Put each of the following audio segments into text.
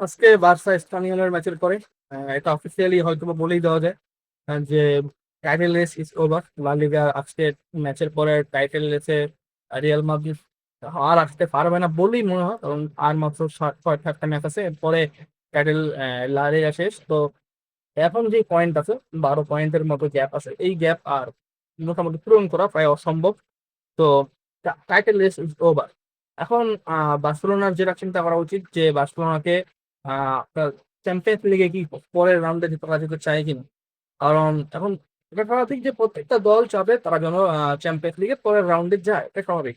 আজকে বার্সা স্পানিওলের ম্যাচের পরে এটা অফিসিয়ালি হয়তো বা বলেই দেওয়া যায় যে টাইটেল রেস ইজ ওভার। লা লিগা আজকে ম্যাচের পরে টাইটেল রেসে রিয়াল মাদ্রিদ আর আসতে পারবে না বলেই মনে হয়, কারণ আর মাত্র 6-7টা ম্যাচ আছে, এরপরে টাইটেল লা লিগা শেষ। তো এখন যে পয়েন্ট আছে, 12 পয়েন্টের মতো গ্যাপ আছে, এই গ্যাপ আর মোটামুটি পূরণ করা প্রায় অসম্ভব। তো টাইটেল রেস ইজ ওভার। এখন বার্সেলোনার যেটা চিন্তা করা উচিত যে বার্সেলোনাকে চ্যাম্পিয়ন্স লিগে কি পরের রাউন্ডে তারা যেতে চায় কিনা। কারণ এখন এটা স্বাভাবিক যে প্রত্যেকটা দল চাবে তারা যেন চ্যাম্পিয়ন্স লিগের পরের রাউন্ডে যায়, এটা স্বাভাবিক।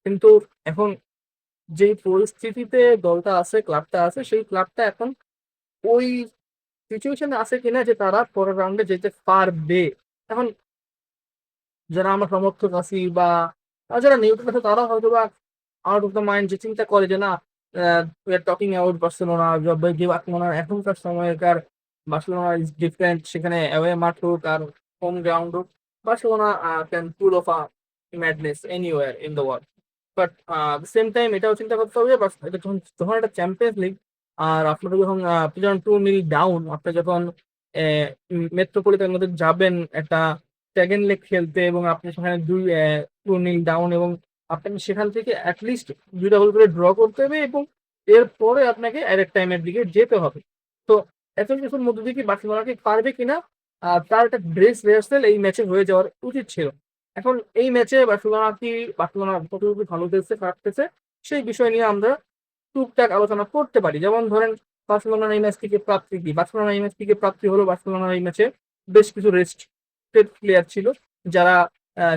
কিন্তু এখন যে পরিস্থিতিতে দলটা আছে, ক্লাবটা আছে, সেই ক্লাবটা এখন ওই সিচুয়েশনে আছে কিনা যে তারা পরের রাউন্ডে যেতে পারবে। এখন যারা আমরা সমর্থক আছি বা যারা নিউট্রাল আছে তারা হয়তো বা আউট অফ দ্য মাইন্ড যে চিন্তা করে যে না, we are talking about Barcelona, যে বার্সেলোনার এখনকার সময়কার বার্সেলোনা ইজ ডিফারেন্ট। সেখানে অ্যাওয়ে মাঠ হোক আর হোম গ্রাউন্ড হোক, Barcelona can pool of a madness anywhere in the world. But same time এটাও চিন্তা করতে হবে, এটা যখন যখন একটা চ্যাম্পিয়ন্স লিগ, আর আপনারা যখন আপনি যখন 2-0 ডাউন, আপনি যখন মেট্রোপলিটনের মধ্যে যাবেন একটা সেকেন্ড লেগ খেলতে, এবং আপনি সেখানে 2-0 ডাউন, এবং আপনাকে সেখান থেকে অ্যাটলিস্ট 2টা গোল করে ড্র করতে হবে, এবং এরপরে আপনাকে অ্যাডেড টাইমের দিকে যেতে হবে। তো এত কিছুর মধ্যে দিয়ে কি বার্সেলোনাকে পারবে কিনা, তার একটা ড্রেস রিহার্সাল এই ম্যাচে হয়ে যাওয়ার উচিত ছিল। এখন এই ম্যাচে বার্সেলোনা কতটুকু ভালো খেলছে, খারাপ খেলছে, সেই বিষয় নিয়ে আমরা টুকটাক আলোচনা করতে পারি। যেমন ধরেন, বার্সেলোনার এই ম্যাচ থেকে প্রাপ্তি কি? বার্সেলোনা এই ম্যাচ থেকে প্রাপ্তি হলো বার্সেলোনার এই ম্যাচে বেশ কিছু রেস্টেড প্লেয়ার ছিল, যারা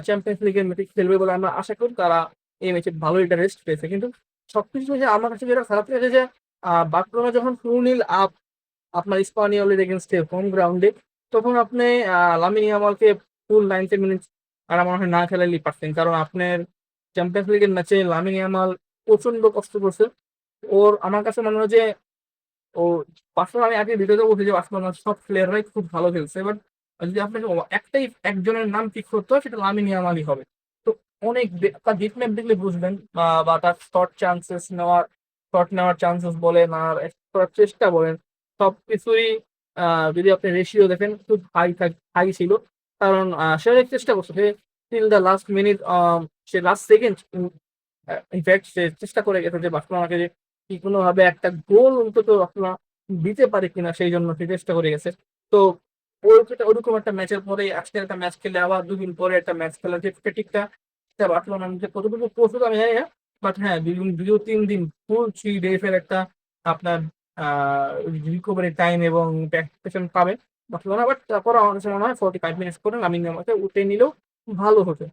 চ্যাম্পিয়ন্স লিগের ম্যাচে খেলবে বলে আমরা আশা করি। তারা এই ম্যাচে ভালো একটা রেস্ট পেয়েছে। কিন্তু সবকিছু যে আমার কাছে যেটা খারাপ লেগেছে যে বার্সেলোনা যখন 2-0 আপ আপনার স্পানিওলের এগেনস্টে হোম গ্রাউন্ডে, তখন আপনি লামিন ইয়ামালকে ফুল 90 মিনিট আর আমার মনে হয় না খেলালেই পারতেন। কারণ আপনার চ্যাম্পিয়ন্স লিগের ম্যাচে লামিন ইয়ামাল প্রচন্ড কষ্ট করছে। আমার কাছে মনে হয় যে ও বার্সেলোনা, আমি আগে ভিডিওতে বলছি যে বার্সেলোনার সব প্লেয়াররাই খুব ভালো খেলছে, বাট যদি আপনাকে একজনের নাম ঠিক করতে হয়, সেটা লামিন ইয়ামালই হবে। তো তার ডিপ ম্যাপ দেখলে বুঝবেন, বা তার শট নেওয়ার চান্সেস বলেন আর করার চেষ্টা বলেন, সবকিছুই যদি আপনি রেশিও দেখেন খুব হাই ছিল। কারণ সে অনেক চেষ্টা করছে, সে টিল দ্য লাস্ট মিনিট, সে লাস্ট সেকেন্ড ইনফ্যাক্ট সে চেষ্টা করে গেছে যে বার্সেলোনাকে যে কি কোনোভাবে একটা গোল অন্তত আপনারা দিতে পারে কিনা, সেই জন্য সে চেষ্টা করে গেছে। তো ওরকম একটা ম্যাচের পরে আজকে একটা ম্যাচ খেলে আবার 2 দিন পরে একটা ম্যাচ খেলার যে ফেটিকটা, সেটা বার্সেলোনা যে কতটুকু প্রস্তুত আমি জানি না। বাট হ্যাঁ, 2-3 দিন ফুল 3 ডেজ এর একটা আপনার রিকভারি টাইম এবং প্র্যাকটিসেশন পাবে বার্সেলোনা। বাট তারপর আমার কাছে মনে হয় 45 মিনিটস করে লামিন ইয়ামালকে উঠে নিলেও ভালো হতো।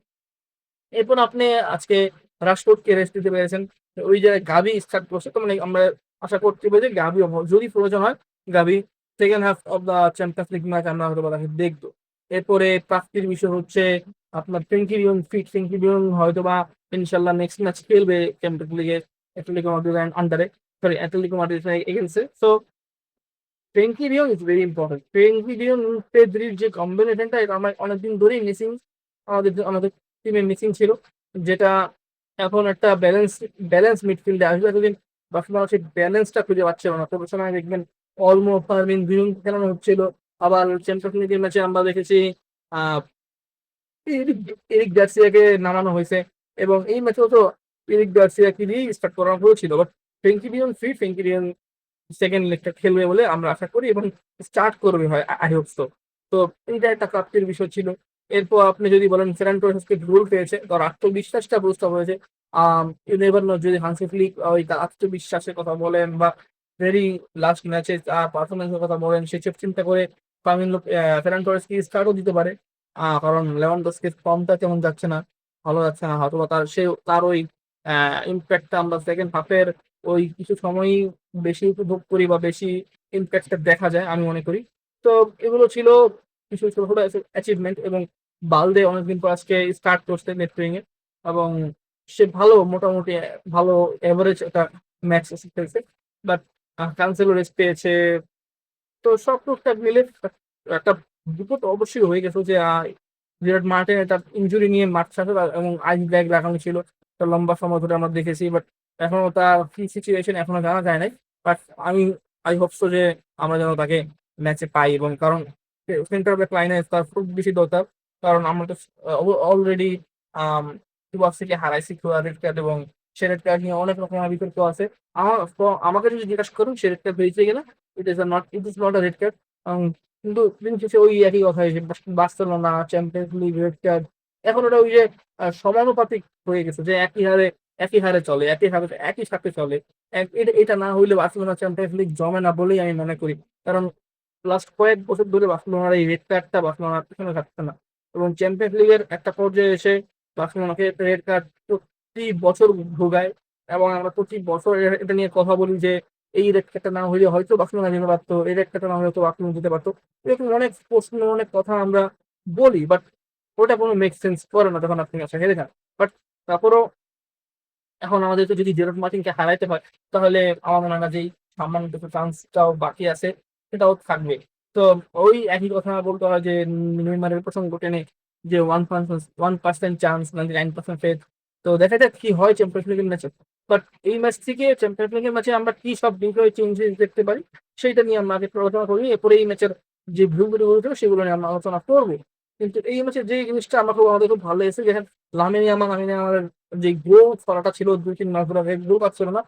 এরপর আপনি আজকে রাশফোর্ডকে রেস্ট দিতে পেরেছেন। ওই জায়গায় গাবি স্টার্ট করছে, তো মানে আমরা আশা করতে পারি যে গাবি যদি প্রয়োজন হয়, Gavi second half of the Champions League match আমরা হয়তো বা তাকে দেখবো। এরপরে প্রাপ্তির বিষয় হচ্ছে আপনার ফ্রেঙ্কি ডিয়ং হয়তো বা ইনশাল্লাহ নেক্সট ম্যাচ খেলবে চ্যাম্পিয়ন্স লিগের অ্যাটলেটিকো মাদ্রিদ আন্ডারে, সরি অ্যাটলেটিকো মাদ্রিদ এগেন্সে। So Frenkie de Jong is very important. Frenkie de Jong পেদ্রির যে কম্বিনেশনটা, এটা আমার অনেকদিন ধরেই মিসিং, আমাদের টিমে মিসিং ছিল, যেটা এখন একটা ব্যালেন্স মিডফিল্ডে আসবে। এতদিন বার্সেলোনা সেই ব্যালেন্সটা খুঁজে পাচ্ছিল না। তবে সময় দেখবেন অলমো, ফার্মিন, ডিয়ং খেলানো হচ্ছিল। আবার চ্যাম্পিয়ন্স লিগের ম্যাচে আমরা দেখেছি আহ এরিক এরিক গার্সিয়াকে নামানো হয়েছে, এবং এই ম্যাচেও তো এরিক গার্সিয়াকে দিয়েই স্টার্ট করানো হয়েছিল। বাট ফ্রেঙ্কি ডিয়ং সেকেন্ড লেগটা খেলবে বলে আমরা আশা করি, এবং স্টার্ট করবে হয়, আই হোপ সো। তো এইটা একটা প্রাপ্তির বিষয় ছিল। এরপর আপনি যদি বলেন ফেরান টোরেসকে গোল পেয়েছে, তার আত্মবিশ্বাসটা বুস্ট আপ হয়েছে। ইউ নেভার নো, যদি হান্সি ফ্লিক ওই তার আত্মবিশ্বাসের কথা বলেন বা ভেরি লাস্ট ম্যাচে তার পারফরমেন্সের কথা বলেন, সেসব চিন্তা করে ফেরান টোরেস কি স্টার্টও দিতে পারে। কারণ লেভানডস্কির ফর্মটা কেমন যাচ্ছে না, ভালো যাচ্ছে না। হয়তো বা তার ওই ইম্প্যাক্টটা আমরা সেকেন্ড হাফের ওই কিছু সময়ই বেশি উপভোগ করি বা বেশি ইম্প্যাক্টটা দেখা যায় আমি মনে করি। তো এগুলো ছিল কিছু ছোট ছোট অ্যাচিভমেন্ট। এবং বালদে অনেকদিন পর আজকে স্টার্ট করছে নেট্রিং এ, এবং সে মোটামুটি ভালো এভারেজ একটা ম্যাচ খেলছে। বাট ক্যান্সেলও রেস্ট পেয়েছে। তো সব টুকটাক মিলে একটা বিপদ অবশ্যই হয়ে গেছে যে জেরার্ড মার্টিন তার ইনজুরি নিয়ে মাঠ ছাড়ছে, এবং আইস ব্যাগ লাগানো ছিল একটা লম্বা সময় ধরে আমরা দেখেছি। বাট এখনো তার কি সিচুয়েশন এখনো জানা যায় নাই। বাট আমি আই হোপ সো যে আমরা যেন তাকে ম্যাচে পাই, এবং কারণ সেন্টার ব্যাক লাইনে তার খুব বেশি দরকার। কারণ আমরা তো অলরেডি থেকে হারাইছি রেড কার্ড, এবং সে রেড কার্ড নিয়ে অনেক রকমের বিতর্ক আছে। আমাকে যদি জিজ্ঞাসা করুন সে রেড কার্ড হয়েছে কিনা, it is not a red card. কিন্তু দিন শেষে ওই একই কথা, যে Barcelona champions league red card, এখন ওটা ওই যে সমানুপাতিক হয়ে গেছে, যে একই হারে চলে, একই সাথে চলে। এটা না হইলে বার্সেলোনা চ্যাম্পিয়ন্স লিগ জমে না বলেই আমি মনে করি। কারণ লাস্ট কয়েক বছর ধরে বার্সেলোনার এই রেড কার্ডটা বার্সেলোনার পিছনে থাকছে না, এবং চ্যাম্পিয়ন্স লিগের একটা পর্যায়ে এসে বার্সেলোনাকে রেড কার্ড প্রতি বছর ভোগায়। এবং আমরা প্রতি বছর এটা নিয়ে কথা বলি যে এই রেড কার্ডটা না হইলে হয়তো বার্সেলোনা যেতে পারতো, এই রেড কার্ডটা না হলে তো বার্সেলোনা যেতে পারতো। এরকম অনেক প্রশ্ন, অনেক কথা আমরা বলি, বাট ওটা কোনো মেক সেন্স করে না যখন আপনি আসলে হেরে যান। বাট তারপরও এখন আমাদেরকে যদি জেরট মার্টিনকে হারাইতে হয়, তাহলে আমার মনে হয় না যে এই সামান্যটুকু চান্সটাও বাকি আছে, সেটাও থাকবে। তো ওই একই কথা বলতে হয় যে নেইমারের প্রসঙ্গ টেনে, যে 1% চান্স, 99% ফেথ। তো দেখা যাক কি হয় চ্যাম্পিয়ন্স লিগের ম্যাচে। বাট এই ম্যাচ থেকে চ্যাম্পিয়ন্স লিগের ম্যাচে আমরা কি সব বিষয়ে চেঞ্জেস দেখতে পারি, সেইটা নিয়ে আমরা আগে একটু আলোচনা করি। এরপরে এই ম্যাচের যে ভুলগুলো হয়েছিল সেগুলো নিয়ে আমরা আলোচনা করবো। কিন্তু এই ম্যাচে যে জিনিসটা আমাদের খুব ভালো লেগেছে, যেখানে লামিনে যে গ্রোথ করাটা ছিল 2-3 মাস ধরে গ্রো পাচ্ছিল না,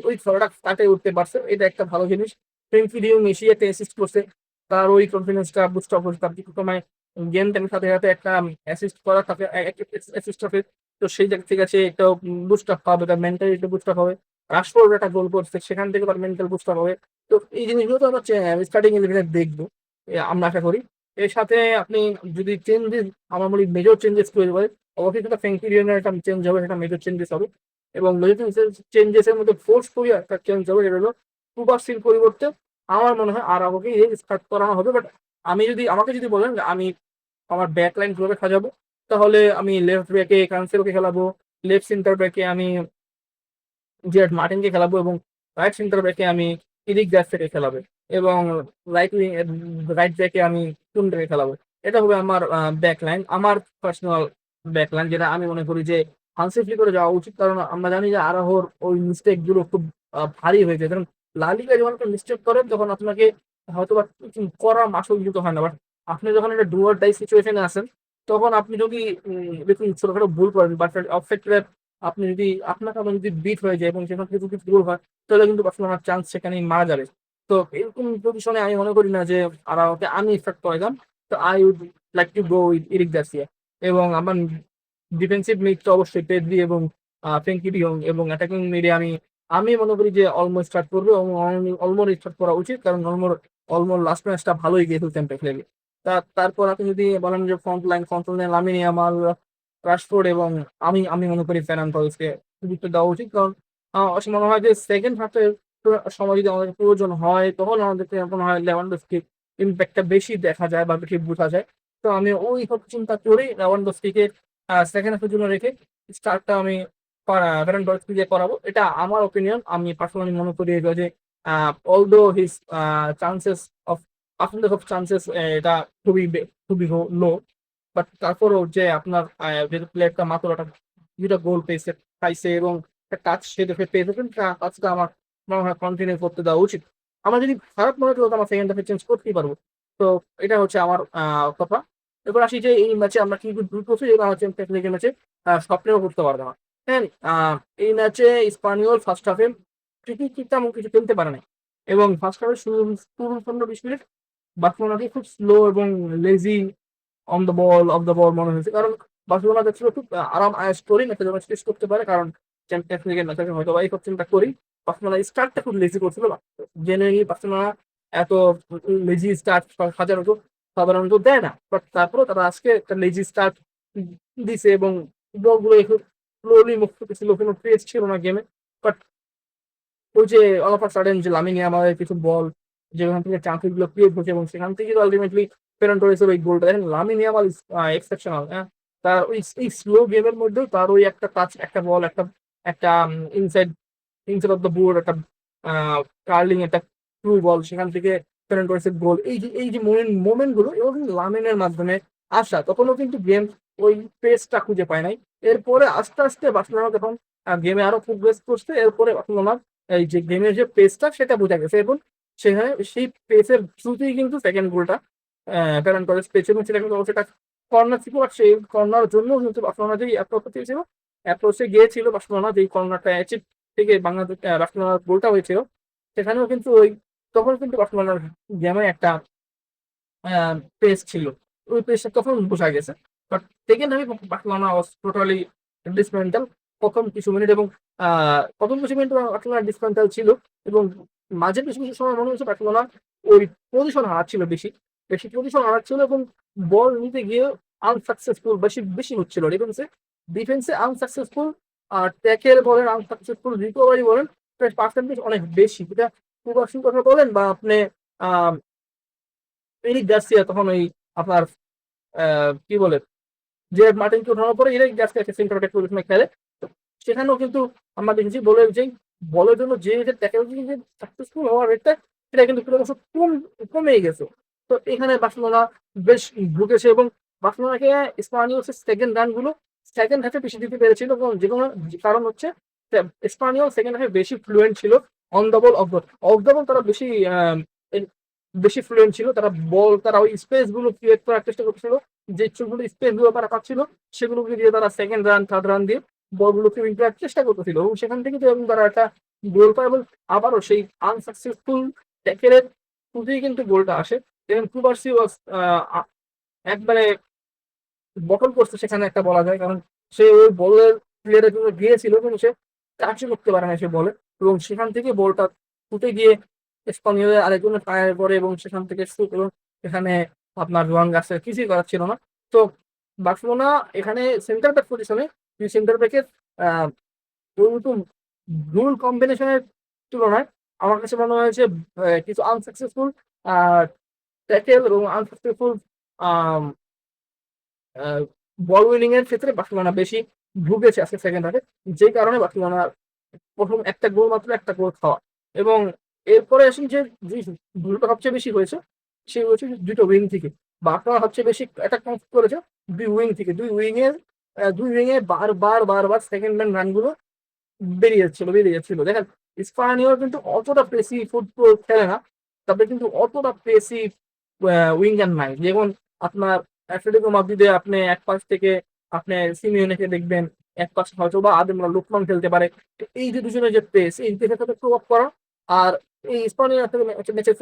ওই ফলাটা কাটে উঠতে পারছে, এটা একটা ভালো জিনিস। ফ্রেঙ্কি ডিং মেসি একটা অ্যাসিস্ট করছে, তার ওই কনফিডেন্সটা বুস্ট আপ হচ্ছে, তার কিছু সময় গেম টাইমের সাথে সাথে একটা অ্যাসিস্ট করা তাকে অ্যাসিস্ট হবে। তো সেই জায়গা থেকে আছে একটা বুস্ট আপ হবে, তার মেন্টালিটি বুস্ট আপ হবে। রাশফোর্ড একটা গোল করছে, সেখান থেকে তার মেন্টাল বুস্ট আপ হবে। তো এই জিনিসগুলো তো আমরা স্টার্টিং ইলেভেনে দেখবো, আমরা আশা করি। এর সাথে আপনি যদি চেঞ্জেস, আমার মনে হয় মেজর চেঞ্জেস তৈরি করে, অবশ্যই সেটা ফ্র্যাঙ্কি একটা চেঞ্জ হবে, সেটা মেজর চেঞ্জেস হবে। এবং মেজর চেঞ্জেস এর মধ্যে ফোর্স করি একটা চেঞ্জ হবে, যেটা হলো সুপারসির পরিবর্তে আমার মনে হয় আর আমাকে স্টার্ট করানো হবে। বাট আমাকে যদি বলেন যে আমি আমার ব্যাক লাইন কিভাবে সাজাবো, তাহলে আমি লেফট ব্যাকে ক্যান্সেলোকে খেলাবো, লেফট সেন্টার ব্যাকে আমি জেরার্ড মার্টিনকে খেলাবো, এবং রাইট সেন্টার ব্যাকে আমি ইরিক গার্সিয়াকে খেলাবো, এবং রাইট রাইট ব্যাকে আমি কুন্ডাকে খেলাবো। এটা হবে আমার ব্যাক লাইন, আমার পার্সোনাল ব্যাক লাইন, যেটা আমি মনে করি যে হান্সি ফ্লিক করে যাওয়া উচিত। কারণ আমরা জানি যে আরাহোর ওই মিস্টেক গুলো খুব ভারী হয়ে যায়। কারণ লা লিগায় যখন একটা মিস্টেক করেন, তখন আপনাকে হয়তো বা কিছু করা মাসুল দিতে হয় না, বাট আপনি যখন একটা ডু অর ডাই সিচুয়েশনে আছেন, তখন আপনি যদি দেখুন ছোটখাটো ভুল করেন, বাট অফসাইড আপনি যদি আপনাকে আবার যদি বিট হয়ে যায় এবং সেখান থেকে যদি গোল হয়, তাহলে কিন্তু বার্সেলোনার চান্স সেখানেই মারা যাবে। তো এরকম পজিশনে আমি মনে করি না যে আরাওকে আমি এক্সপেক্ট করাইলাম। তো I would like to go with Eric Garcia. এবং আমার ডিফেন্সিভ মিড তো অবশ্যই পেদ্রি এবং ফ্রেঙ্কি ডি জং, এবং অ্যাটাকিং মিডে আমি আমি মনে করি যে অলমো স্টার্ট করবে, এবং অলমোর স্টার্ট করা উচিত। কারণ অলমোর লাস্ট ম্যাচটা ভালোই গিয়েছিল চ্যাম্পিয়ন্স লিগে। তারপর আপনি যদি বলেন যে ফ্রন্ট লাইনে লামিনে ইয়ামাল, রাশফোর্ড, এবং আমি মনে করি ফেরান টরেসকে গুরুত্ব দেওয়া উচিত। কারণ মনে হয় যে সেকেন্ড হাফের সময় যদি আমাদের প্রয়োজন হয়, তখন আমাদেরকে মনে হয় লেভানডস্কির ইম্প্যাক্টটা বেশি দেখা যায় বা বেশি বোঝা যায়। তো আমি ওই সব চিন্তা করেই লেভানডস্কিকে সেকেন্ড হাফের জন্য রেখে স্টার্টটা আমি ফেরান টরেসকে দিয়ে করাবো। এটা আমার ওপিনিয়ন। আমি পার্সোনালি মনে করি যে although his chances of percentage of chances এটা খুবই লো, বাট তারপরেও যে আপনার যেহেতু প্লেয়ারটা মাত্র একটা 2টা গোল পাইছে, এবং একটা টাচ সে দেখে পেয়েছেন, কাজটা আমার মনে হয় কন্টিনিউ করতে দেওয়া উচিত। আমার যদি খারাপ মনে হতো, আমার সেকেন্ড হাফে চেঞ্জ করতেই পারবো। তো এটা হচ্ছে আমার কথা। এবার আসি যে এই ম্যাচে আমরা কি ভুল করছি, যেটা আমার চ্যাম্পিয়ন্স লিগের ম্যাচে স্বপ্নেও করতে পারবো না। হ্যাঁ, এই ম্যাচে স্পানিওল ফার্স্ট হাফে ঠিকই তেমন কিছু খেলতে পারে নাই, এবং ফার্স্ট হাফে শুরু শুরু 15-20 মিনিট বার্সেলোনাকে খুব স্লো এবং লেজি অফ দ্য বল মনে হয়েছে। কারণ বার্সেলোনা দেখছিল খুব আরাম আয়েশ করি ম্যাচে যেন শেষ করতে পারে, কারণ চ্যাম্পিয়ন্স লিগের ম্যাচে হয়তো বা এই কোশ্চেনটা করি। বার্সেলোনা স্টার্টটা খুব লেজি করছিল, জেনুইনলি বার্সেলোনা এত লেজি স্টার্ট সাধারণত দেয় না। বাট তারপরেও তারা আজকে একটা লেজি স্টার্ট দিছে, এবং বলগুলো একটু স্লোলি মুভ করতেছিল, কোনো পেস ছিল না গেমে। বাট ওই যে অল অফ আ সাডেন যে লামিনে আমাদের কিছু বল যেখান থেকে চান্সেস গুলো ক্রিয়েট হচ্ছে, এবং সেখান থেকে তো আলটিমেটলি ফেরান টোরেসের ওই গোলটা দেখেন, লামিনে আমাল এক্সেপশনাল। হ্যাঁ, তার ওই এই স্লো গেমের মধ্যেও তার ওই একটা টাচ, একটা বল, একটা একটা inside inside of the board, একটা কার্লিং, একটা থ্রু বল, সেখান থেকে ফেরান টোরেসের গোল, এই যে মোমেন্ট গুলো এবং লামিনের মাধ্যমে আসা, তখনও কিন্তু গেম ওই পেসটা খুঁজে পায় নাই। এরপরে আস্তে আস্তে বার্সেলোনা যখন গেমে আরো প্রোগ্রেস করছে, এরপরে বার্সেলোনা এই যে গেমের যে পেসটা সেটা বোঝা গেছে এবং সেখানে সেই পেসের থ্রুতেই কিন্তু সেকেন্ড গোলটা ফেরান টরেস পেয়েছে এবং সেটা কিন্তু অবশ্যই একটা কর্নার ছিল আর সেই কর্নার জন্য কিন্তু বার্সেলোনা যেই অ্যাপ্রোচ ছিল অ্যাপ্রোচে গিয়েছিল বার্সেলোনা যেই কর্নারটা অ্যাচিভ থেকে বাংলাদেশ বার্সেলোনার গোলটা হয়েছিল সেখানেও কিন্তু ওই তখন কিন্তু বার্সেলোনার গেমে একটা পেস ছিল ওই পেসটা তখন বোঝা গেছে বাট সেকেন্ড হাফে বার্সেলোনা ওয়াজ টোটালি ডিসমেন্টাল প্রথম কিছু মিনিট এবং প্রথম কিছু মিনিট বার্সেলোনা ডিসমেন্টাল ছিল এবং মাঝের কিছু কিছু সময় মনে হচ্ছে বার্সেলোনা ওই পজিশন হারাচ্ছিল বেশি বেশি পজিশন হারাচ্ছিল এবং বল নিতে গিয়ে আনসাকসেসফুল বেশি বেশি হচ্ছিল ডিফেন্সে ডিফেন্সে আনসাকসেসফুল আর ট্যাকেল বলেন আনসাকসেসফুল রিকভারি বলেন পার্সেন্টেজ অনেক বেশি যেটা প্রবাসীর কথা বলেন বা আপনি আহ এরিক গার্সিয়া তখন ওই আপনার কি বলে যে মার্টিনকে ওঠানোর পরে এরিক গার্সিয়া সেন্টার ব্যাক পজিশনে খেলে তো সেখানেও কিন্তু আমরা দেখেছি বলের যে বলের জন্য যে ট্যাকেল সাকসেসফুল হওয়ার রেটটা সেটা কিন্তু ক্রমশ কমে গেছে তো এখানে বার্সেলোনা বেশ ঢুকেছে এবং বার্সেলোনাকে স্পানিওল সেকেন্ড রানগুলো সেকেন্ড হাফে বেশি দিতে পেরেছিল এবং যে কোনো কারণ হচ্ছে স্পানিওল সেকেন্ড হাফে বেশি ফ্লুয়েন্ট ছিল on the ball of the ball তারা বেশি বেশি ফ্লুয়েন্ট ছিল তারা বল তারা ওই স্পেস গুলো ক্রিয়েট করার চেষ্টা করছিল যে ছোটগুলো স্পেস গুলো তারা পাচ্ছিল সেগুলোকে দিয়ে তারা সেকেন্ড রান থার্ড রান দিয়ে বলগুলোকে উইন করার চেষ্টা করতেছিল এবং সেখান থেকে এবং তারা একটা গোল পায় এবং আবারও সেই আনসাকসেসফুল ট্যাকেলের শুধুই কিন্তু গোলটা আসে এবং কুবার্সি ওয়াজ একবারে বটল করছে সেখানে একটা বলা যায় কারণ সে ওই বলের প্লেয়ারের জন্য গিয়েছিল কিন্তু সে টাচই করতে পারে না সে বলে এবং সেখান থেকে বলটা ফুটে গিয়ে স্পানিওলের আরেকজনের পায়ের পরে এবং সেখান থেকে শুট এবং এখানে আপনার রোয়ান গার্সিয়া কিছুই করার ছিল না তো বার্সেলোনা এখানে সেন্টার ব্যাক পজিশনে সেন্টার ব্যাকের রুল কম্বিনেশনের তুলনায় আমার কাছে মনে হয়েছে কিছু আনসাকসেসফুল ট্যাকেল এবং আনসাকসেসফুল বল উইনিং এর ক্ষেত্রে বার্সেলোনা বেশি ভুগেছে আজকে সেকেন্ড হাফে যে কারণে বার্সেলোনা প্রথম একটা গোল মাত্র একটা গোল খাওয়া এবং এরপরে আসি যে ভুলটা সবচেয়ে বেশি হয়েছে সে হচ্ছে দুটো উইং থেকে বার্সেলোনা সবচেয়ে বেশি অ্যাটাক করেছে দুই উইং থেকে দুই উইং এ বারবার সেকেন্ড ম্যান রানগুলো বেরিয়ে যাচ্ছিল দেখেন স্পানিওল কিন্তু অতটা পেসি ফুটবল খেলে না তবে কিন্তু অতটা পেসি উইঙ্গার নাই যেমন আপনার অ্যাটলেটিকো মাদ্রিদে আপনি এক পাশ থেকে আপনি সিমিওনেকে দেখবেন এক পাশে হয়তো বা আদেমরা লুকমান খেলতে পারে তো এই যে দুজনের যে পেস এই পেসের সাথে কোপ করা আর এই স্পানিয়ার সাথে ম্যাচের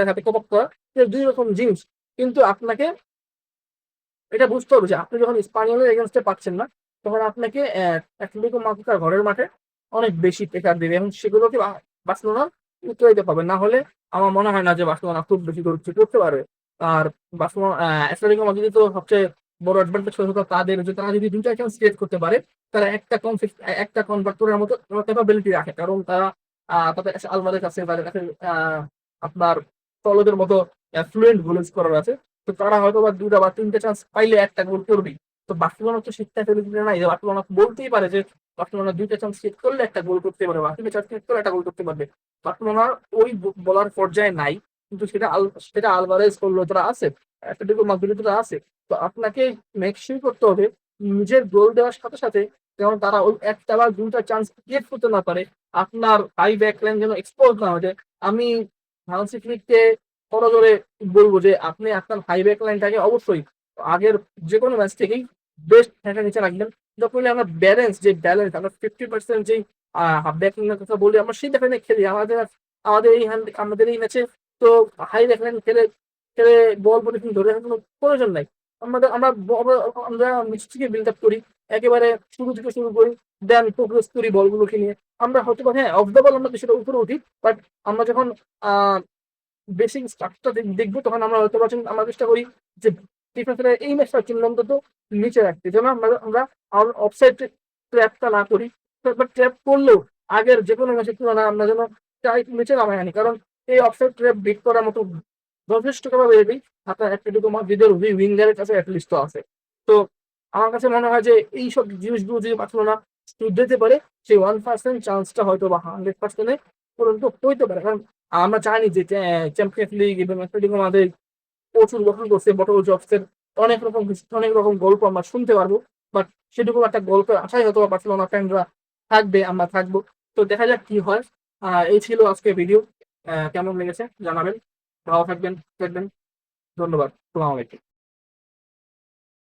সাথে কোপ করা দুই রকম জিনিস কিন্তু আপনাকে এটা বুঝতে হবে যে আপনি যখন স্পানিওলের এগেনস্টে পাচ্ছেন না তখন আপনাকে অ্যাটলেটিকো মাদ্রিদ ঘরের মাঠে অনেক বেশি প্রেশার দেবে এবং সেগুলোকে বার্সেলোনা উত্তরাইতে পারবে না হলে আমার মনে হয় না যে বার্সেলোনা খুব বেশি কিছু করতে পারবে আর বার্সেলোনা অ্যাটলেটিকো মাদ্রিদ তো সবচেয়ে বড় অ্যাডভান্টেজ হতো তাদের যে তারা যদি দুইটা চান্স ক্রিয়েট করতে পারে তারা একটা কনভার্ট করার মতো ক্যাপাবিলিটি রাখে কারণ তারা তাদের কাছে আলমারের কাছে তাদের কাছে আপনার তলদের মতো ফ্লুয়েন্ট গোল স্কোরার আছে তো তারা হয়তো বা দুটা বা তিনটা চান্স পাইলে একটা গোল করবেই তো বার্সেলোনা তো শিখতে ফেলে নাই যে বার্সেলোনা বলতেই পারে যে বার্সেলোনা দুইটা চান্স ক্রিয়েট করলে একটা গোল করতে পারবে বা তিনটা চান্স ক্রিয়েট করলে একটা গোল করতে পারবে বার্সেলোনার ওই বলার পর্যায়ে নাই কিন্তু সেটা আলভারেজ করলো যারা আছে অ্যাটলেটিকো মাদ্রিদ যারা আছে তো আপনাকে মেকশিওর করতে হবে নিজের গোল দেওয়ার সাথে সাথে যেমন তারা ওই একটা বা দুইটা চান্স ক্রিয়েট করতে না পারে আপনার হাই ব্যাক লাইন যেন এক্সপোজ না হয়ে যায় আমি হান্সি ফ্লিককে বড় জোরে বলবো যে আপনি আপনার হাই ব্যাক লাইনটাকে অবশ্যই আগের যে কোনো ম্যাচ থেকেই বেস্ট ফ্যাটের নিচে রাখবেন যখন আমরা ব্যালেন্স আমরা 50% যেই হাফ ব্যাক লাইনের কথা বলি আমরা সেই ব্যাক খেলি আমাদের এই ম্যাচে তো হাই ব্যাক লাইন খেলে খেলে বল বলে কিন্তু ধরে রাখার কোনো প্রয়োজন নাই আমরা নিচ থেকে বিল্ড আপ করি একেবারে শুরু থেকে শুরু করি দেন প্রোগ্রেস করি বলগুলোকে নিয়ে আমরা হয়তো হ্যাঁ অফ দ্য বল আমরা সেটা উপরে উঠি বাট আমরা যখন বেসিক স্ট্রাকচার দেখবো তখন আমরা হয়তো আমরা চেষ্টা করি যে ডিফেন্সের এই ম্যাচটা চিহ্ন অন্তত নিচে রাখতে যেন আমরা অফসাইড ট্র্যাপটা না করি ট্র্যাপ করলেও আগের যে কোনো ম্যাচের তুলনায় আমরা যেন টাইট নিচে নামাই আনি কারণ এই অফসাইড ট্র্যাপ বিট করার মতো যথেষ্ট ক্যাপাবিলিটি আপনার অ্যাটলেটিকো মাদ্রিদের উইঙ্গারের কাছে অ্যাটলিস্ট তো আছে তো আমার কাছে মনে হয় যে এই সব জিনিসগুলো যদি বার্সেলোনা দিতে পারে সেই 1% চান্সটা হয়তো বা 100% পর্যন্ত হইতে পারে কারণ আমরা জানি যে চ্যাম্পিয়ন্স লিগ এবং অ্যাটলেটিকো মাদ্রিদ প্রচুর গঠন করছে বটল জবসের অনেক রকম গল্প আমরা শুনতে পারবো বাট সেটুকু একটা গল্পের আশাই হয়তো বার্সেলোনা ফ্যানরা থাকবে আমরা থাকবো তো দেখা যাক কি হয় এই ছিল আজকে ভিডিও। কেমন লেগেছে জানাবেন। ভালো থাকবেন। ধন্যবাদ। আসসালামু আলাইকুম।